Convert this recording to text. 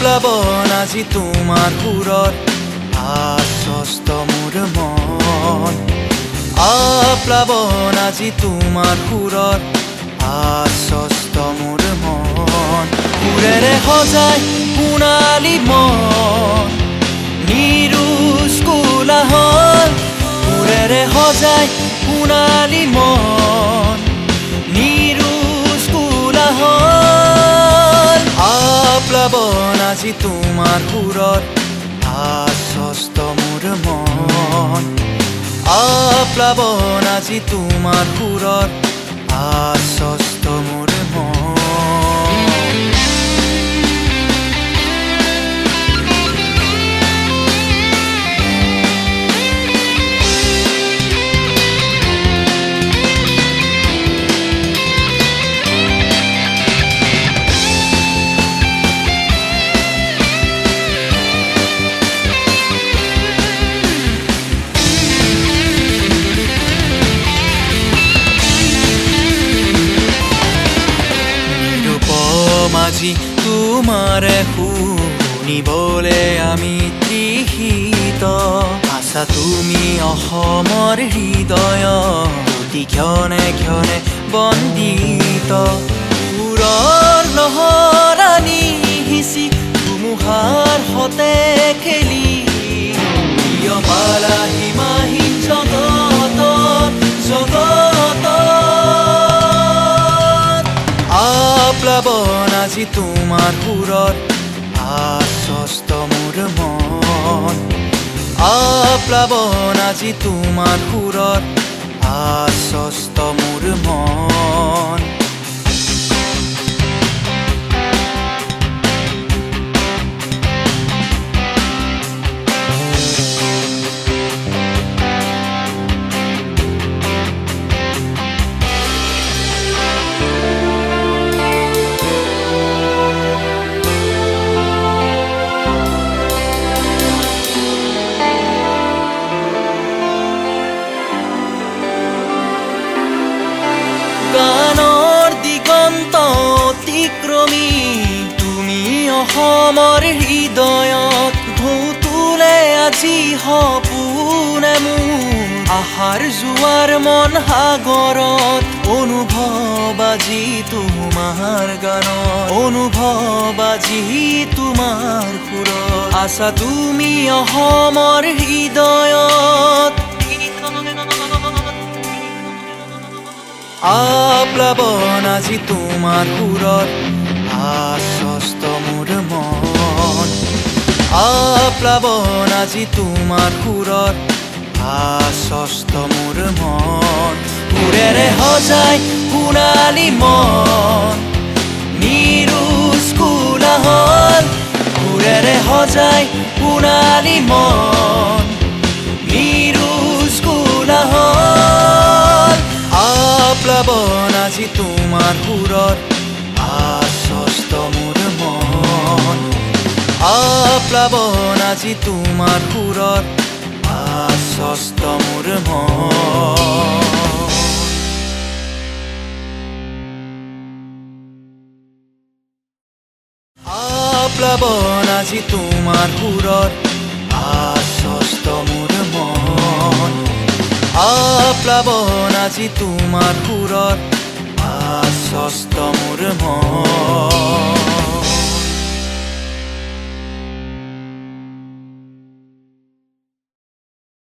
প্লাবন আজি তোমাৰ সুৰত আশ্বস্ত মোৰ মন প্লাবন আজি তোমাৰ সুৰত আশ্বস্ত মোৰ মন সুৰেৰে সজাই সোণালী মন নিৰুজ কোলাহল সুৰেৰে সজাই সোণালী মন নিৰুজ কোলাহল প্লাবন আজি তোমাৰ সুৰত আশ্বস্ত মোৰ মন প্লাবন আজি তোমাৰ সুৰত আশ্বস্ত মোৰ মন আজি তোমাৰে শুনিবলে আমি তৃষিত আছা তুমি অসমৰ হৃদয় প্ৰতি ক্ষণে ক্ষণে বন্দিত সুৰৰ লহৰানি সিঁচি ধুমুহাৰ সতে খেলি প্ৰিয়মালা সীমাহীন জগতত প্লাবন আজি তোমাৰ সুৰত আশ্বস্ত মোৰ মন প্লাবন আজি তোমাৰ সুৰত আশ্বস্ত মোৰ মন গানৰ দিগন্ত অতিক্ৰমী তুমি অসমৰ হৃদয়ত ঢৌ তুলে আজি সপোনে মোৰ আশাৰ জোৱাৰ মন সাগৰত অনুভৱ আজি তোমাৰ গানত অনুভৱ আজি তোমাৰ সুৰত আছা তুমি অসমৰ হৃদয়ত প্লাবন আজি তোমাৰ সুৰত আশ্বস্ত মোৰ মন প্লাবন আজি তোমাৰ সুৰত আশ্বস্ত মোৰ মন সুৰেৰে সজাই সোণালী মন নিৰুজ কোলাহল সুৰেৰে সজাই সোণালী মন নিৰুজ কোলাহল প্লাবন আজি তোমাৰ সুৰত আশ্বস্ত মোৰ মন প্লাবন আজি তোমাৰ সুৰত আশ্বস্ত মোৰ মন প্লাবন আজি তোমাৰ সুৰত আশ্বস্ত মোৰ মন প্লাবন আজি তোমাৰ সুৰত আশ্বস্ত মোৰ মন